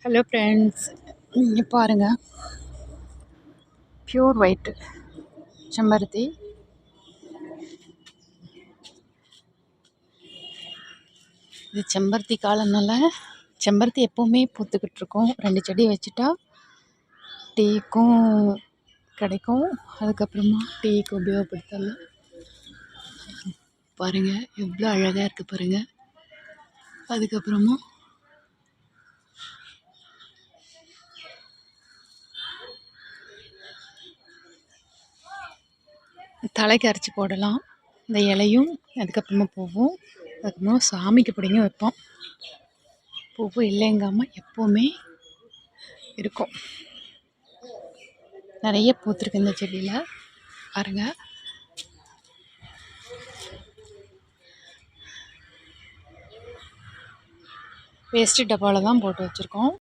Hello friends, இங்கே பாருங்கள். Pure white செம்பருத்தி. இது செம்பருத்தி காலம்னால செம்பருத்தி எப்போவுமே பூத்துக்கிட்டு இருக்கும். 2 செடி வச்சுட்டா டீக்கும் கிடைக்கும். அதுக்கப்புறமா டீக்கு உபயோகப்படுத்தலாம். பாருங்கள் எவ்வளோ அழகாக இருக்குது பாருங்கள். அதுக்கப்புறமா தலைக்கு அரைச்சி போடலாம். இந்த இலையும் அதுக்கப்புறமா பூவும் அதுக்கப்புறமா சாமிக்கு பிடிங்க வைப்போம். பூவும் இல்லைங்காமல் எப்போவுமே இருக்கும். நிறைய பூத்துருக்கு இந்த செடியில் பாருங்க. வேஸ்ட்டு டப்பாவில் தான் போட்டு வச்சுருக்கோம்.